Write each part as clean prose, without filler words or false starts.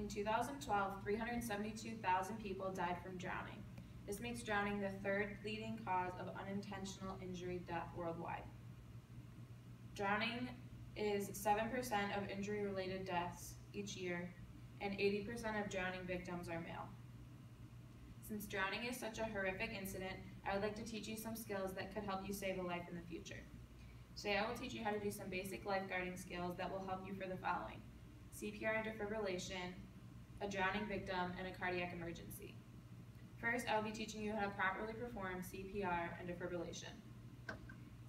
In 2012, 372,000 people died from drowning. This makes drowning the third leading cause of unintentional injury death worldwide. Drowning is 7% of injury-related deaths each year, and 80% of drowning victims are male. Since drowning is such a horrific incident, I would like to teach you some skills that could help you save a life in the future. Today I will teach you how to do some basic lifeguarding skills that will help you for the following: CPR and defibrillation, a drowning victim, and a cardiac emergency. First, I will be teaching you how to properly perform CPR and defibrillation.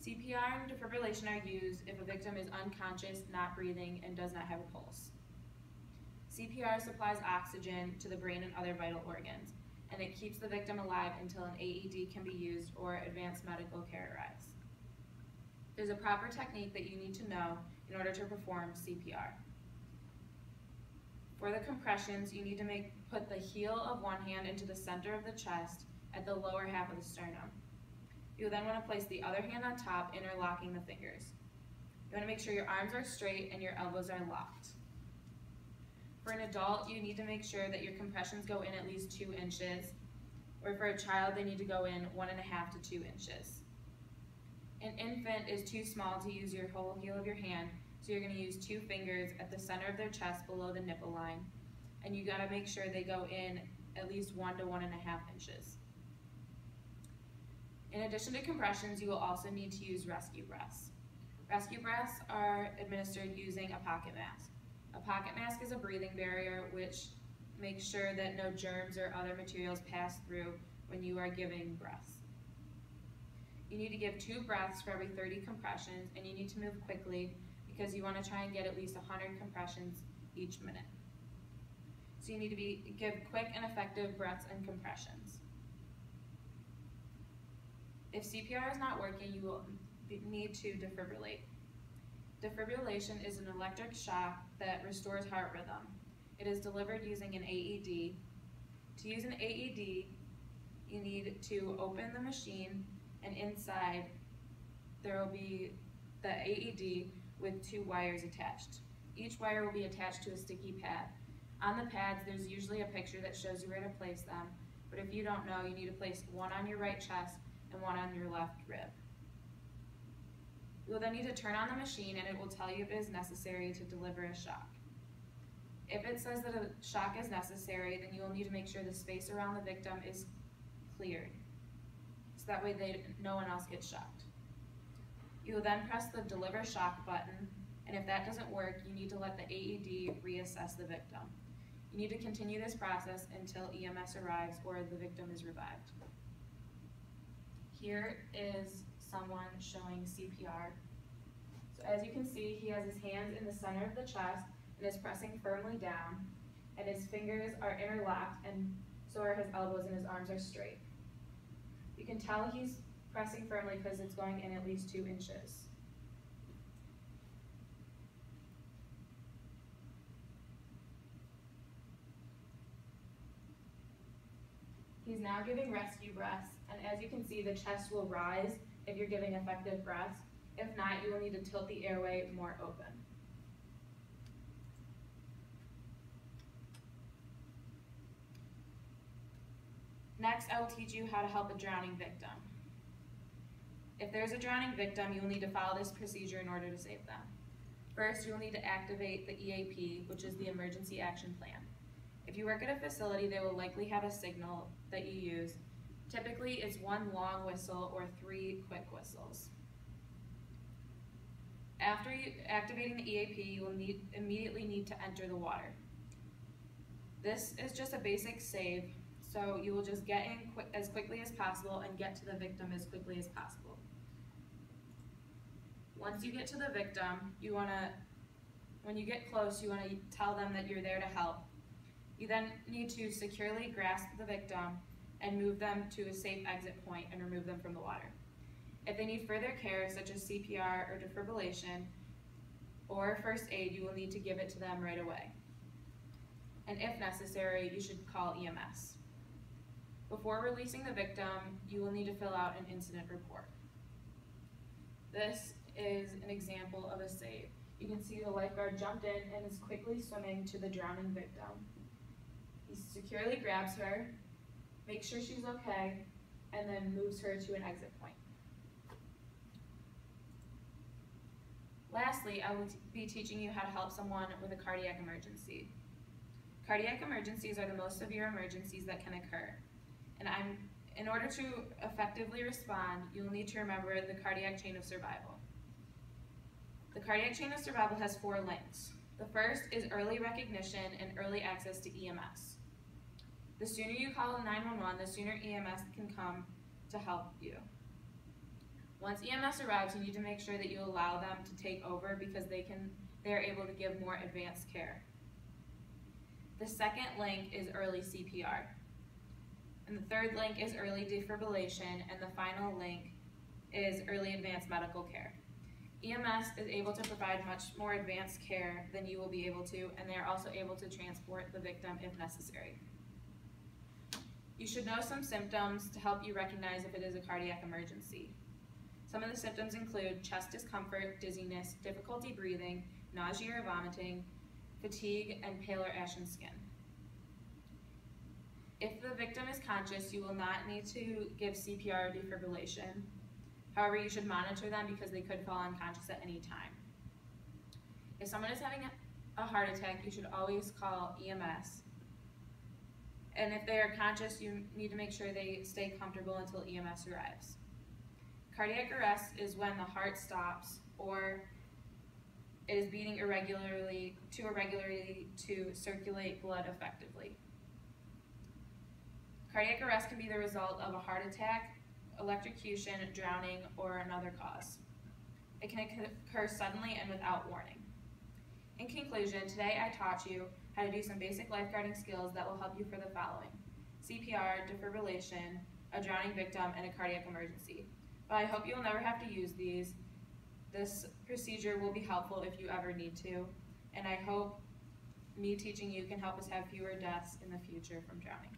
CPR and defibrillation are used if a victim is unconscious, not breathing, and does not have a pulse. CPR supplies oxygen to the brain and other vital organs, and it keeps the victim alive until an AED can be used or advanced medical care arrives. There's a proper technique that you need to know in order to perform CPR. For the compressions, you need to put the heel of one hand into the center of the chest at the lower half of the sternum. You'll then want to place the other hand on top, interlocking the fingers. You want to make sure your arms are straight and your elbows are locked. For an adult, you need to make sure that your compressions go in at least 2 inches, or for a child, they need to go in 1.5 to 2 inches. An infant is too small to use your whole heel of your hand, so you're going to use 2 fingers at the center of their chest below the nipple line, and you got to make sure they go in at least 1 to 1.5 inches. In addition to compressions, you will also need to use rescue breaths. Rescue breaths are administered using a pocket mask. A pocket mask is a breathing barrier which makes sure that no germs or other materials pass through when you are giving breaths. You need to give 2 breaths for every 30 compressions, and you need to move quickly because you want to try and get at least 100 compressions each minute. So you need to give quick and effective breaths and compressions. If CPR is not working, you will need to defibrillate. Defibrillation is an electric shock that restores heart rhythm. It is delivered using an AED. To use an AED, you need to open the machine, and inside there will be the AED with 2 wires attached. Each wire will be attached to a sticky pad. On the pads, there's usually a picture that shows you where to place them, but if you don't know, you need to place one on your right chest and one on your left rib. You will then need to turn on the machine, and it will tell you if it is necessary to deliver a shock. If it says that a shock is necessary, then you will need to make sure the space around the victim is cleared, so that way no one else gets shocked. You will then press the deliver shock button, and if that doesn't work, you need to let the AED reassess the victim. You need to continue this process until EMS arrives or the victim is revived. Here is someone showing CPR. So as you can see, he has his hands in the center of the chest and is pressing firmly down, and his fingers are interlocked, and so are his elbows, and his arms are straight. You can tell he's pressing firmly because it's going in at least 2 inches. He's now giving rescue breaths, and as you can see, the chest will rise if you're giving effective breaths. If not, you will need to tilt the airway more open. Next, I will teach you how to help a drowning victim. If there's a drowning victim, you will need to follow this procedure in order to save them. First, you will need to activate the EAP, which is the Emergency Action Plan. If you work at a facility, they will likely have a signal that you use. Typically, it's 1 long whistle or 3 quick whistles. After activating the EAP, you will immediately need to enter the water. This is just a basic save, so you will just get in as quickly as possible and get to the victim as quickly as possible. Once you get to the victim, when you get close, you want to tell them that you're there to help. You then need to securely grasp the victim and move them to a safe exit point and remove them from the water. If they need further care, such as CPR or defibrillation or first aid, you will need to give it to them right away. And if necessary, you should call EMS. Before releasing the victim, you will need to fill out an incident report. This is an example of a save. You can see the lifeguard jumped in and is quickly swimming to the drowning victim. He securely grabs her, makes sure she's okay, and then moves her to an exit point. Lastly, I will be teaching you how to help someone with a cardiac emergency. Cardiac emergencies are the most severe emergencies that can occur, and in order to effectively respond, you'll need to remember the cardiac chain of survival. The cardiac chain of survival has 4 links. The first is early recognition and early access to EMS. The sooner you call 911, the sooner EMS can come to help you. Once EMS arrives, you need to make sure that you allow them to take over because they are able to give more advanced care. The second link is early CPR. And the third link is early defibrillation, and the final link is early advanced medical care. EMS is able to provide much more advanced care than you will be able to, and they are also able to transport the victim if necessary. You should know some symptoms to help you recognize if it is a cardiac emergency. Some of the symptoms include chest discomfort, dizziness, difficulty breathing, nausea or vomiting, fatigue, and pale or ashen skin. If the victim is conscious, you will not need to give CPR or defibrillation. However, you should monitor them because they could fall unconscious at any time. If someone is having a heart attack, you should always call EMS. And if they are conscious, you need to make sure they stay comfortable until EMS arrives. Cardiac arrest is when the heart stops or it is beating irregularly to circulate blood effectively. Cardiac arrest can be the result of a heart attack, electrocution, drowning, or another cause. It can occur suddenly and without warning. In conclusion, today I taught you how to do some basic lifeguarding skills that will help you for the following: CPR, defibrillation, a drowning victim, and a cardiac emergency. But I hope you'll never have to use these. This procedure will be helpful if you ever need to, and I hope me teaching you can help us have fewer deaths in the future from drowning.